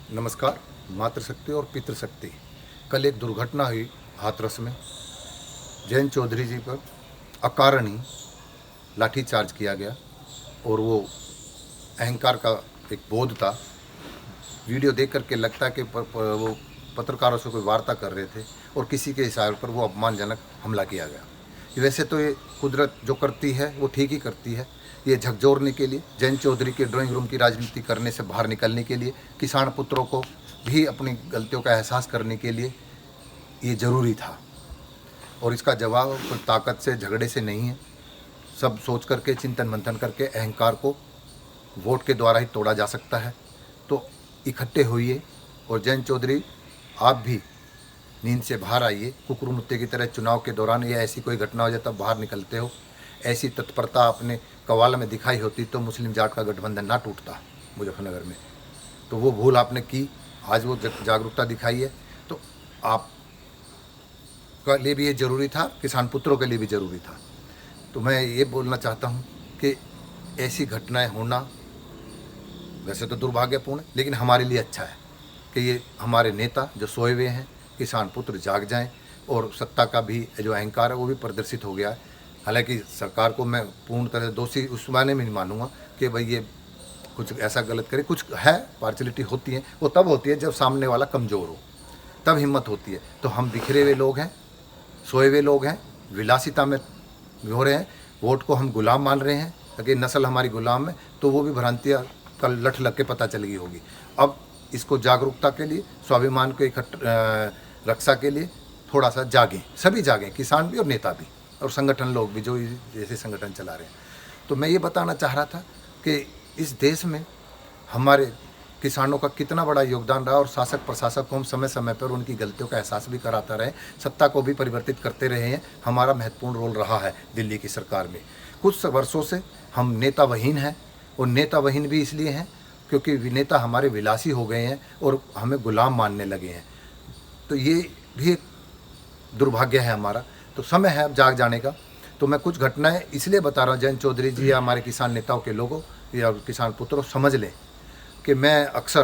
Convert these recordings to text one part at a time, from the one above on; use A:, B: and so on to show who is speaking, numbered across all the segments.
A: नमस्कार। मातृशक्ति और पितृशक्ति। कल एक दुर्घटना हुई हाथरस में। जयंत चौधरी जी पर अकारण ही लाठीचार्ज किया गया और वो अहंकार का एक बोध था। वीडियो देख करके लगता है कि वो पत्रकारों से कोई वार्ता कर रहे थे और किसी के इशारे पर वो अपमानजनक हमला किया गया। वैसे तो ये कुदरत जो करती है वो ठीक ही करती है। ये झकझोरने के लिए, जयंत चौधरी के ड्राइंग रूम की राजनीति करने से बाहर निकलने के लिए, किसान पुत्रों को भी अपनी गलतियों का एहसास करने के लिए ये ज़रूरी था। और इसका जवाब कोई ताकत से, झगड़े से नहीं है। सब सोच करके, चिंतन मंथन करके अहंकार को वोट के द्वारा ही तोड़ा जा सकता है। तो इकट्ठे होइए और जयंत चौधरी आप भी नींद से बाहर आइए। कुकुर मुत्ते की तरह चुनाव के दौरान या ऐसी कोई घटना हो जाए तब बाहर निकलते हो। ऐसी तत्परता अपने कवाल में दिखाई होती तो मुस्लिम जाट का गठबंधन ना टूटता मुजफ्फरनगर में। तो वो भूल आपने की, आज वो जागरूकता दिखाई है। तो आप के लिए भी ये ज़रूरी था, किसान पुत्रों के लिए भी ज़रूरी था। तो मैं ये बोलना चाहता हूँ कि ऐसी घटनाएं होना वैसे तो दुर्भाग्यपूर्ण है, लेकिन हमारे लिए अच्छा है कि ये हमारे नेता जो सोए हुए हैं, किसान पुत्र जाग जाएं और सत्ता का भी जो अहंकार है वो भी प्रदर्शित हो गया है। हालांकि सरकार को मैं पूर्ण तरह दोषी उस मायने में नहीं मानूंगा कि भाई ये कुछ ऐसा गलत करे। कुछ है, पार्शलिटी होती है, वो तब होती है जब सामने वाला कमज़ोर हो, तब हिम्मत होती है। तो हम बिखरे हुए लोग हैं, सोए हुए लोग हैं, विलासिता में हो रहे हैं, वोट को हम गुलाम मान रहे हैं ताकि नस्ल हमारी गुलाम है। तो वो भी भ्रांतियाँ कल लठ लग के पता चल गई होगी। अब इसको जागरूकता के लिए, स्वाभिमान को रक्षा के लिए थोड़ा सा जागें, सभी जागें, किसान भी और नेता भी और संगठन लोग भी जो जैसे संगठन चला रहे हैं। तो मैं ये बताना चाह रहा था कि इस देश में हमारे किसानों का कितना बड़ा योगदान रहा और शासक प्रशासक को हम समय समय पर उनकी गलतियों का एहसास भी कराता रहे, सत्ता को भी परिवर्तित करते रहे हैं। हमारा महत्वपूर्ण रोल रहा है दिल्ली की सरकार में। कुछ वर्षों से हम नेताविहीन हैं और नेताविहीन भी इसलिए हैं क्योंकि नेता हमारे विलासी हो गए हैं और हमें गुलाम मानने लगे हैं। तो ये भी एक दुर्भाग्य है हमारा। तो समय है अब जाग जाने का। तो मैं कुछ घटनाएं इसलिए बता रहा हूँ जयंत चौधरी जी या हमारे किसान नेताओं के लोगों या किसान पुत्रों समझ लें कि मैं अक्सर,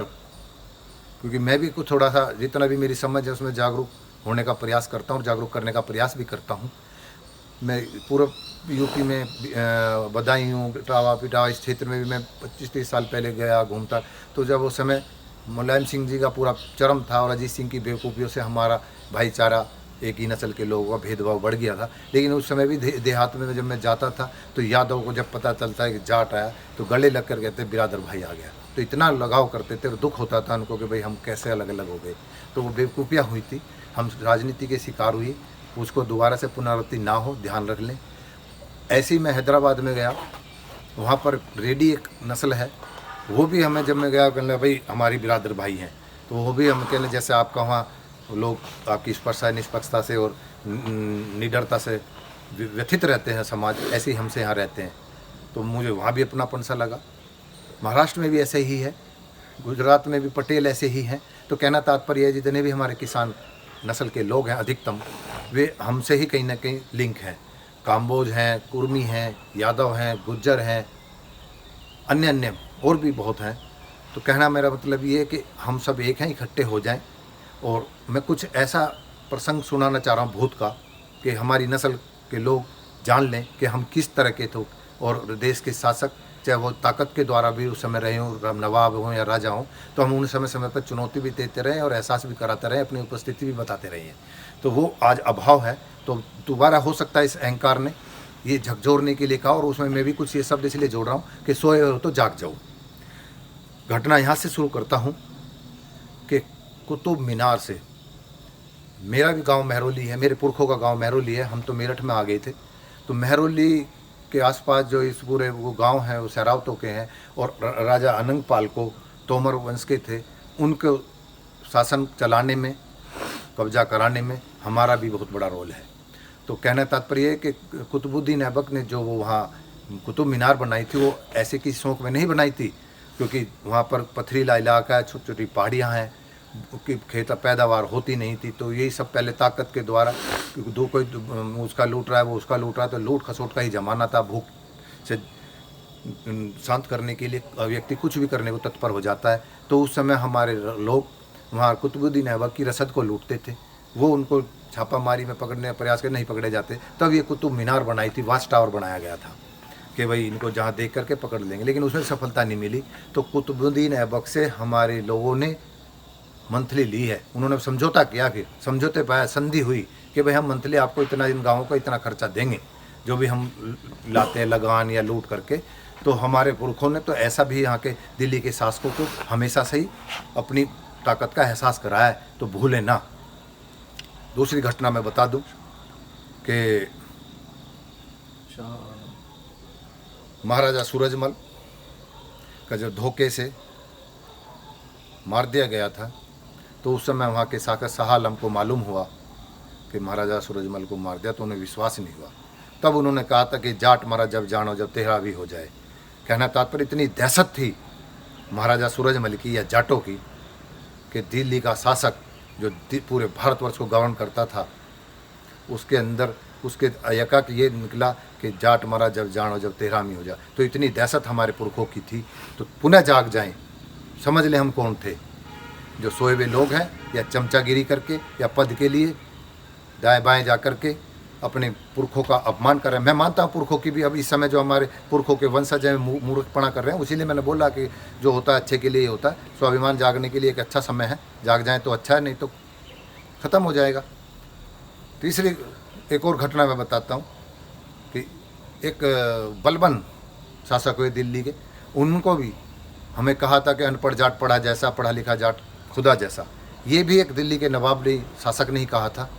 A: क्योंकि मैं भी कुछ थोड़ा सा जितना भी मेरी समझ है उसमें जागरूक होने का प्रयास करता हूँ और जागरूक करने का प्रयास भी करता हूँ। मैं पूरे यूपी में बदायूं, इटावा पिटावा इस क्षेत्र में भी मैं 25-30 साल पहले गया घूमता। तो जब उस समय मुलायम सिंह जी का पूरा चरम था और अजीत सिंह की बेवकूफ़ियों से हमारा भाईचारा, एक ही नस्ल के लोगों का भेदभाव बढ़ गया था। लेकिन उस समय भी देहात में जब मैं जाता था तो यादव को जब पता चलता है कि जाट आया तो गले लग कर कहते बिरादर भाई आ गया। तो इतना लगाव करते थे और दुख होता था उनको कि भाई हम कैसे अलग अलग हो गए। तो वो बेवकूफ़ियाँ हुई थी, हम राजनीति के शिकार हुई, उसको दोबारा से पुनरावृत्ति ना हो, ध्यान रख लें। ऐसे ही मैं हैदराबाद में गया, वहाँ पर रेडी एक नस्ल है, वो भी हमें जब मैं गया कहने भाई हमारी बिरादर भाई हैं। तो वो भी हम कहने जैसे आपका वहाँ लोग आपकी स्पर्शा निष्पक्षता से और निडरता से व्यथित रहते हैं समाज, ऐसे ही हमसे यहाँ रहते हैं। तो मुझे वहाँ भी अपनापन सा लगा। महाराष्ट्र में भी ऐसे ही है, गुजरात में भी पटेल ऐसे ही हैं। तो कहना तात्पर्य है जितने भी हमारे किसान नस्ल के लोग हैं अधिकतम वे हमसे ही कहीं ना कहीं लिंक हैं। काम्बोज हैं, कुर्मी हैं, यादव हैं, गुज्जर हैं, अन्य अन्य और भी बहुत हैं। तो कहना मेरा मतलब ये है कि हम सब एक हैं, इकट्ठे हो जाएं। और मैं कुछ ऐसा प्रसंग सुनाना चाह रहा हूँ भूत का कि हमारी नस्ल के लोग जान लें कि हम किस तरह के थे। और देश के शासक चाहे वो ताकत के द्वारा भी उस समय रहे हों, नवाब हों या राजा हों, तो हम उन्हें समय समय पर चुनौती भी देते रहे और एहसास भी कराते रहे, अपनी उपस्थिति भी बताते रहे हैं। तो वो आज अभाव है। तो दोबारा हो सकता है इस अहंकार ने ये झकझोरने के लिए कहा और उसमें मैं भी कुछ ये शब्द इसलिए जोड़ रहा हूँ कि सोए हो तो जाग जाओ। घटना यहाँ से शुरू करता हूँ कि कुतुब मीनार से, मेरा भी गांव महरौली है, मेरे पुरखों का गांव महरौली है, हम तो मेरठ में आ गए थे। तो महरौली के आसपास जो इस पूरे वो गांव हैं वो सहरावतों के हैं और राजा अनंगपाल को तोमर वंश के थे, उनको शासन चलाने में, कब्जा कराने में हमारा भी बहुत बड़ा रोल है। तो कहना तात्पर्य है कि कुतुबुद्दीन ऐबक ने जो वो वहाँ कुतुब मीनार बनाई थी वो ऐसे की शौक में नहीं बनाई थी, क्योंकि वहाँ पर पथरीला इलाका है, छोटी छोटी पहाड़ियाँ हैं, कि खेत पैदावार होती नहीं थी। तो यही सब पहले ताकत के द्वारा, क्योंकि दो कोई उसका लूट रहा है वो उसका लूट रहा है, तो लूट खसोट का ही ज़माना था, भूख से शांत करने के लिए व्यक्ति कुछ भी करने को तत्पर हो जाता है। तो उस समय हमारे लोग वहाँ कुतुबुद्दीन ऐबक की रसद को लूटते थे। वो उनको छापामारी में पकड़ने का प्रयास कर नहीं पकड़े जाते। तब ये कुतुब मीनार बनाई थी, वाच टावर बनाया गया था कि भाई इनको जहाँ देख करके पकड़ लेंगे, लेकिन उसमें सफलता नहीं मिली। तो कुतुबुद्दीन ऐबक से हमारे लोगों ने मंथली ली है। उन्होंने समझौता किया, फिर समझौते पाया संधि हुई कि भाई हम मंथली आपको इतना, इन गाँवों का इतना खर्चा देंगे जो भी हम लाते हैं लगान या लूट करके। तो हमारे पुरखों ने तो ऐसा भी यहाँ के दिल्ली के शासकों को हमेशा से ही अपनी ताकत का एहसास कराया है, तो भूलें ना। दूसरी घटना मैं बता दूं कि महाराजा सूरजमल का जो धोखे से मार दिया गया था, तो उस समय वहाँ के शाह आलम को मालूम हुआ कि महाराजा सूरजमल को मार दिया, तो उन्हें विश्वास नहीं हुआ। तब उन्होंने कहा था कि जाट मारा जब जानो जब तेरा भी हो जाए। कहना तात्पर्य इतनी दहशत थी महाराजा सूरजमल की या जाटों की कि दिल्ली का शासक जो पूरे भारतवर्ष को गवर्न करता था, उसके अंदर उसके यकाक ये निकला कि जाट मारा जब जानो जब तेरा भी हो जाए। तो इतनी दहशत हमारे पुरखों की थी। तो पुनः जाग जाएं, समझ लें हम कौन थे। जो सोए हुए लोग हैं या चमचागिरी करके या पद के लिए दाएं बाएं जा कर के अपने पुरखों का अपमान कर रहे हैं। मैं मानता हूँ पुरखों की भी, अब इस समय जो हमारे पुरखों के वंशज हैं मूर्खपना कर रहे हैं, इसीलिए मैंने बोला कि जो होता है अच्छे के लिए ही होता है। स्वाभिमान जागने के लिए एक अच्छा समय है, जाग जाएं तो अच्छा है, नहीं तो ख़त्म हो जाएगा। तीसरी एक और घटना मैं बताता हूँ कि एक बलबन शासक हुए दिल्ली के, उनको भी हमें कहा था कि अनपढ़ जाट पढ़ा जैसा, पढ़ा लिखा जाट खुदा जैसा। ये भी एक दिल्ली के नवाब ने, शासक ने ही कहा था,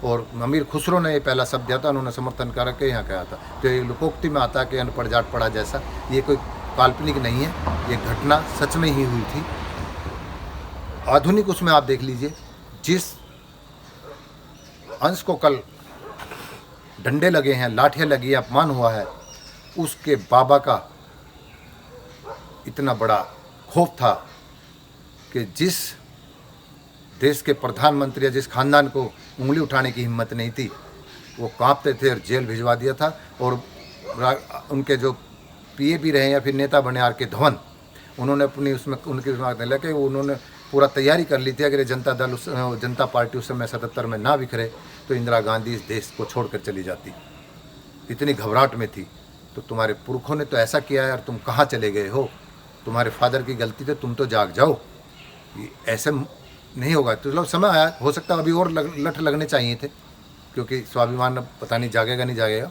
A: और अमीर खुसरो ने ये पहला शब्द दिया था, उन्होंने समर्थन करके यहाँ कहा था। तो ये लोकोक्ति में आता है कि अनपढ़ जाट पढ़ा जैसा। ये कोई काल्पनिक नहीं है, ये घटना सच में ही हुई थी। आधुनिक उसमें आप देख लीजिए, जिस अंश को कल डंडे लगे हैं, लाठियाँ लगी, अपमान हुआ है, उसके बाबा का इतना बड़ा खौफ था कि जिस देश के प्रधानमंत्री या जिस खानदान को उंगली उठाने की हिम्मत नहीं थी, वो कांपते थे और जेल भिजवा दिया था। और उनके जो पीए भी रहे या फिर नेता बने आर के धवन, उन्होंने अपनी उसमें उनकी लेके उन्होंने पूरा तैयारी कर ली थी। अगर जनता पार्टी उस समय 77 में ना बिखरे तो इंदिरा गांधी इस देश को छोड़कर चली जाती। इतनी घबराहट में थी। तो तुम्हारे पुरखों ने तो ऐसा किया है और तुम कहाँ चले गए हो? तुम्हारे फादर की गलती थी, तुम तो जाग जाओ। ऐसे नहीं होगा। तो चलो समय आया, हो सकता है अभी और लठ लगने चाहिए थे, क्योंकि स्वाभिमान पता नहीं जागेगा नहीं जागेगा।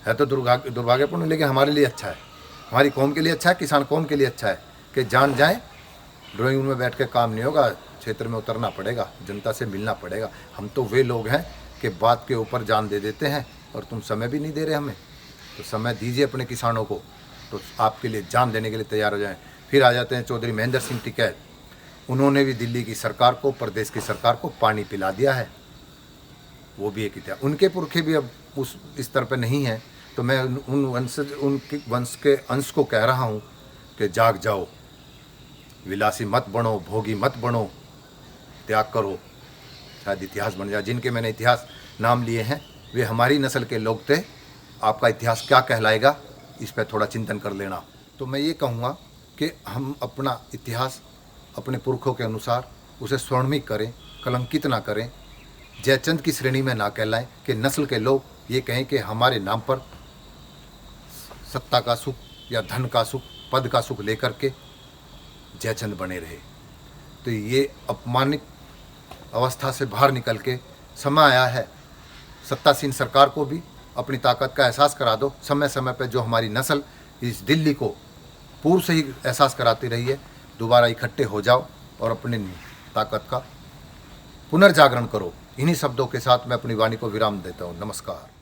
A: है तो दुर्भाग्यपूर्ण, लेकिन हमारे लिए अच्छा है, हमारी कौम के लिए अच्छा है, किसान कौम के लिए अच्छा है कि जान जाए। ड्राइंग रूम में बैठ के काम नहीं होगा, क्षेत्र में उतरना पड़ेगा, जनता से मिलना पड़ेगा। हम तो वे लोग हैं कि बात के ऊपर जान दे देते हैं, और तुम समय भी नहीं दे रहे हमें। तो समय दीजिए अपने किसानों को, तो आपके लिए जान देने के लिए तैयार हो जाएं। फिर आ जाते हैं चौधरी महेंद्र सिंह टिकैत। उन्होंने भी दिल्ली की सरकार को, प्रदेश की सरकार को पानी पिला दिया है। वो भी एक इतिहास। उनके पुरखे भी अब उस स्तर पर नहीं हैं। तो मैं उनके वंश के अंश को कह रहा हूँ कि जाग जाओ, विलासी मत बनो, भोगी मत बनो, त्याग करो, शायद इतिहास बन जाए। जिनके मैंने इतिहास नाम लिए हैं वे हमारी नस्ल के लोग थे। आपका इतिहास क्या कहलाएगा, इस पर थोड़ा चिंतन कर लेना। तो मैं ये कहूँगा कि हम अपना इतिहास अपने पुरखों के अनुसार उसे स्वर्णिम करें, कलंकित ना करें, जयचंद की श्रेणी में ना कहलाएं कि नस्ल के लोग ये कहें कि हमारे नाम पर सत्ता का सुख या धन का सुख, पद का सुख लेकर के जयचंद बने रहे। तो ये अपमानित अवस्था से बाहर निकल के समय आया है। सत्तासीन सरकार को भी अपनी ताकत का एहसास करा दो। समय समय पर जो हमारी नस्ल इस दिल्ली को पूर्व से ही एहसास कराती रही है, दोबारा इकट्ठे हो जाओ और अपनी ताकत का पुनर्जागरण करो। इन्हीं शब्दों के साथ मैं अपनी वाणी को विराम देता हूँ। नमस्कार।